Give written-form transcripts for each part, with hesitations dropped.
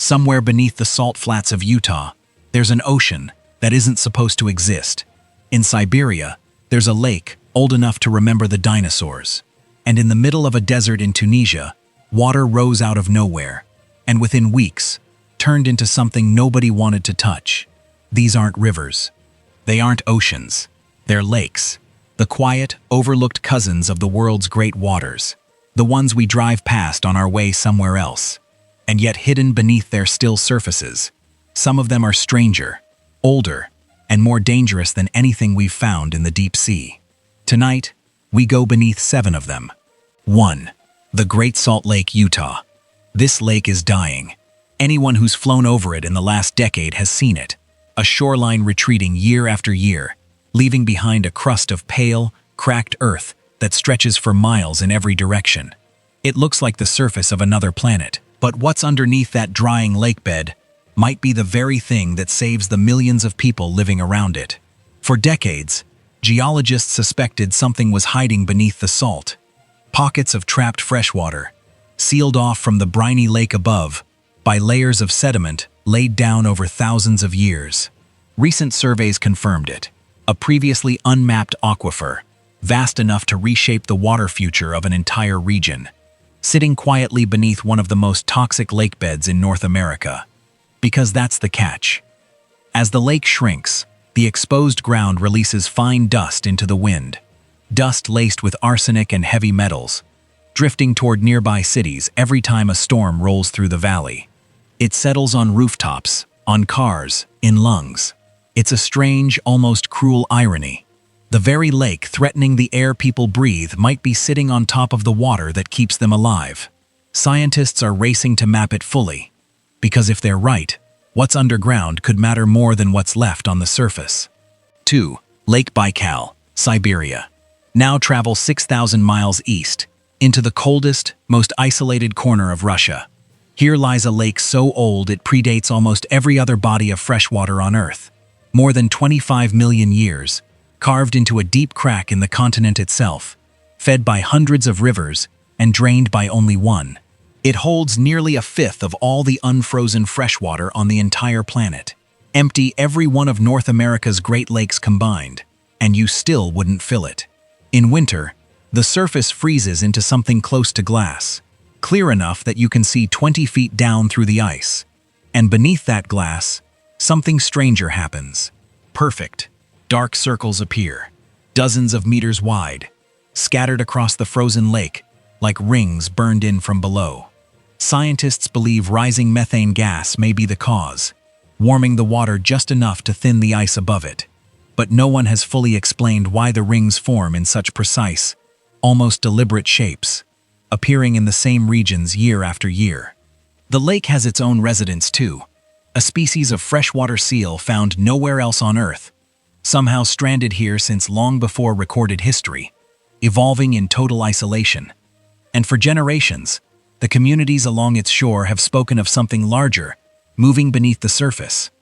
Somewhere beneath the salt flats of Utah, there's an ocean that isn't supposed to exist. In Siberia, there's a lake old enough to remember the dinosaurs. And in the middle of a desert in Tunisia, water rose out of nowhere, and within weeks, turned into something nobody wanted to touch. These aren't rivers. They aren't oceans. They're lakes. The quiet, overlooked cousins of the world's great waters. The ones we drive past on our way somewhere else. And yet hidden beneath their still surfaces, some of them are stranger, older, and more dangerous than anything we've found in the deep sea. Tonight, we go beneath 7 of them. 1. The Great Salt Lake, Utah. This lake is dying. Anyone who's flown over it in the last decade has seen it. A shoreline retreating year after year, leaving behind a crust of pale, cracked earth that stretches for miles in every direction. It looks like the surface of another planet, but what's underneath that drying lakebed might be the very thing that saves the millions of people living around it. For decades, geologists suspected something was hiding beneath the salt. Pockets of trapped freshwater, sealed off from the briny lake above by layers of sediment laid down over thousands of years. Recent surveys confirmed it. A previously unmapped aquifer, vast enough to reshape the water future of an entire region, sitting quietly beneath one of the most toxic lakebeds in North America. Because that's the catch. As the lake shrinks, the exposed ground releases fine dust into the wind. Dust laced with arsenic and heavy metals, drifting toward nearby cities every time a storm rolls through the valley. It settles on rooftops, on cars, in lungs. It's a strange, almost cruel irony. The very lake threatening the air people breathe might be sitting on top of the water that keeps them alive. Scientists are racing to map it fully, because if they're right, what's underground could matter more than what's left on the surface. 2. Lake Baikal, Siberia. Now travel 6,000 miles east, into the coldest, most isolated corner of Russia. Here lies a lake so old it predates almost every other body of freshwater on Earth. More than 25 million years, carved into a deep crack in the continent itself, fed by hundreds of rivers and drained by only one. It holds nearly a fifth of all the unfrozen freshwater on the entire planet. Empty every one of North America's Great Lakes combined, and you still wouldn't fill it. In winter, the surface freezes into something close to glass, clear enough that you can see 20 feet down through the ice. And beneath that glass, something stranger happens. Perfect. Dark circles appear, dozens of meters wide, scattered across the frozen lake like rings burned in from below. Scientists believe rising methane gas may be the cause, warming the water just enough to thin the ice above it. But no one has fully explained why the rings form in such precise, almost deliberate shapes, appearing in the same regions year after year. The lake has its own residents too, a species of freshwater seal found nowhere else on Earth, somehow stranded here since long before recorded history, evolving in total isolation. And for generations, the communities along its shore have spoken of something larger, moving beneath the surface.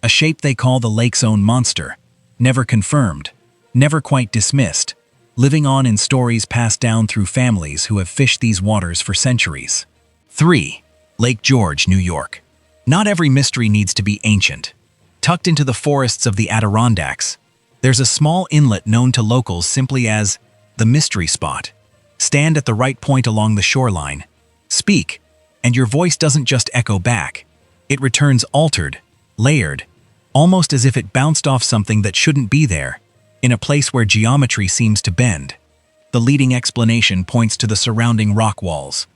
A shape they call the lake's own monster, never confirmed, never quite dismissed, living on in stories passed down through families who have fished these waters for centuries. 3. Lake George, New York. Not every mystery needs to be ancient. Tucked into the forests of the Adirondacks, there's a small inlet known to locals simply as the mystery spot. Stand at the right point along the shoreline, speak, and your voice doesn't just echo back. It returns altered, layered, almost as if it bounced off something that shouldn't be there, in a place where geometry seems to bend. The leading explanation points to the surrounding rock walls,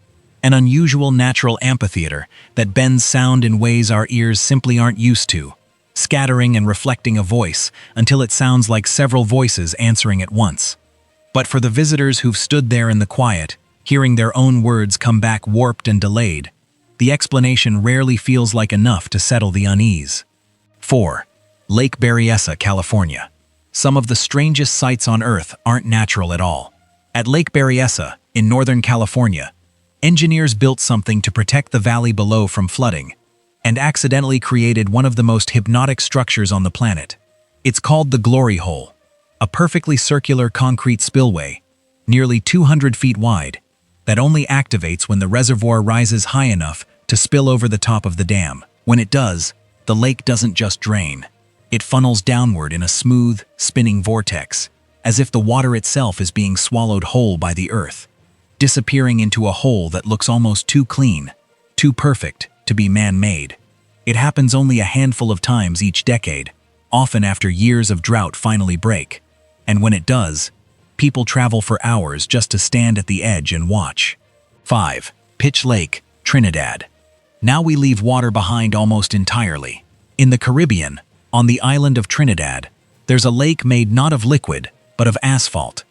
an unusual natural amphitheater that bends sound in ways our ears simply aren't used to, scattering and reflecting a voice until it sounds like several voices answering at once. But for the visitors who've stood there in the quiet, hearing their own words come back warped and delayed, the explanation rarely feels like enough to settle the unease. 4. Lake Berryessa, California. Some of the strangest sights on Earth aren't natural at all. At Lake Berryessa, in Northern California, engineers built something to protect the valley below from flooding, and accidentally created one of the most hypnotic structures on the planet. It's called the Glory Hole, a perfectly circular concrete spillway, nearly 200 feet wide, that only activates when the reservoir rises high enough to spill over the top of the dam. When it does, the lake doesn't just drain. It funnels downward in a smooth, spinning vortex, as if the water itself is being swallowed whole by the earth, disappearing into a hole that looks almost too clean, too perfect to be man-made. It happens only a handful of times each decade, often after years of drought finally break. And when it does, people travel for hours just to stand at the edge and watch. 5. Pitch Lake, Trinidad. Now we leave water behind almost entirely. In the Caribbean, on the island of Trinidad, there's a lake made not of liquid, but of asphalt.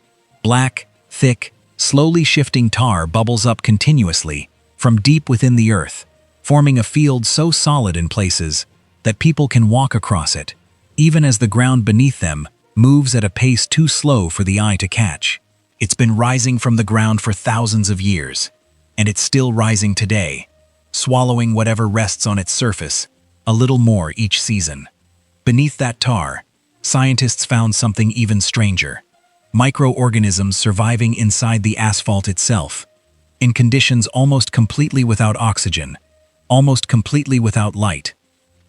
Black, thick, slowly shifting tar bubbles up continuously from deep within the earth, forming a field so solid in places that people can walk across it, even as the ground beneath them moves at a pace too slow for the eye to catch. It's been rising from the ground for thousands of years, and it's still rising today, swallowing whatever rests on its surface, a little more each season. Beneath that tar, scientists found something even stranger: microorganisms surviving inside the asphalt itself, in conditions almost completely without oxygen, almost completely without light.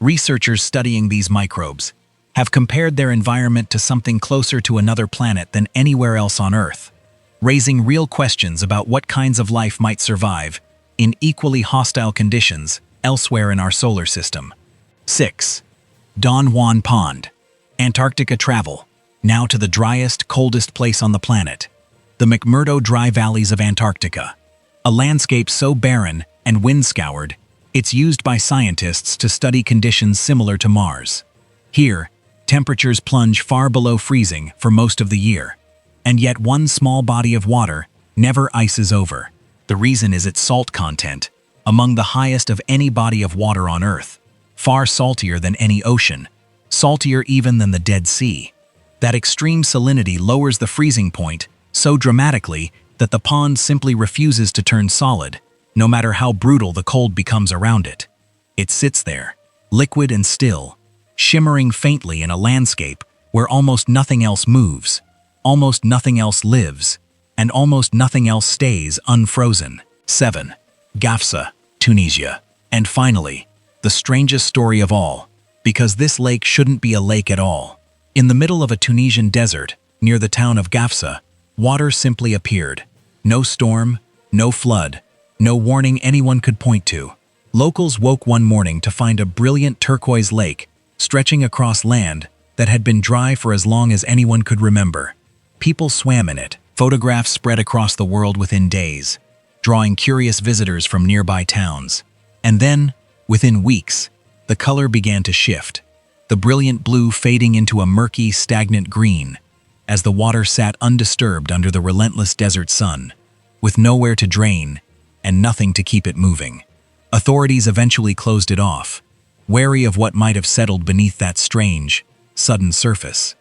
Researchers studying these microbes have compared their environment to something closer to another planet than anywhere else on Earth, raising real questions about what kinds of life might survive in equally hostile conditions elsewhere in our solar system. 6. Don Juan Pond, Antarctica travel, now to the driest, coldest place on the planet, the McMurdo Dry Valleys of Antarctica. A landscape so barren and wind-scoured, it's used by scientists to study conditions similar to Mars. Here, temperatures plunge far below freezing for most of the year, and yet one small body of water never ices over. The reason is its salt content, among the highest of any body of water on Earth, far saltier than any ocean, saltier even than the Dead Sea. That extreme salinity lowers the freezing point so dramatically that the pond simply refuses to turn solid, no matter how brutal the cold becomes around it. It sits there, liquid and still, shimmering faintly in a landscape where almost nothing else moves, almost nothing else lives, and almost nothing else stays unfrozen. 7. Gafsa, Tunisia. And finally, the strangest story of all, because this lake shouldn't be a lake at all. In the middle of a Tunisian desert, near the town of Gafsa, water simply appeared. No storm, no flood, no warning anyone could point to. Locals woke one morning to find a brilliant turquoise lake stretching across land that had been dry for as long as anyone could remember. People swam in it. Photographs spread across the world within days, drawing curious visitors from nearby towns. And then, within weeks, the color began to shift, the brilliant blue fading into a murky, stagnant green, as the water sat undisturbed under the relentless desert sun, with nowhere to drain and nothing to keep it moving. Authorities eventually closed it off, wary of what might have settled beneath that strange, sudden surface.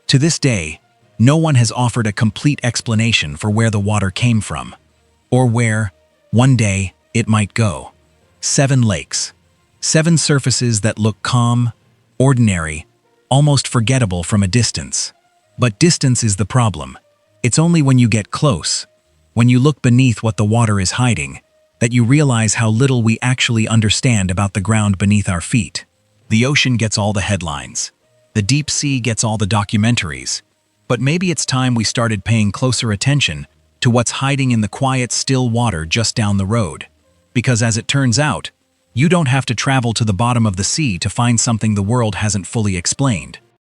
To this day, no one has offered a complete explanation for where the water came from, or where, one day, it might go. 7 lakes. 7 surfaces that look calm, ordinary, almost forgettable from a distance. But distance is the problem. It's only when you get close, when you look beneath what the water is hiding, that you realize how little we actually understand about the ground beneath our feet. The ocean gets all the headlines. The deep sea gets all the documentaries. But maybe it's time we started paying closer attention to what's hiding in the quiet, still water just down the road. Because as it turns out, you don't have to travel to the bottom of the sea to find something the world hasn't fully explained.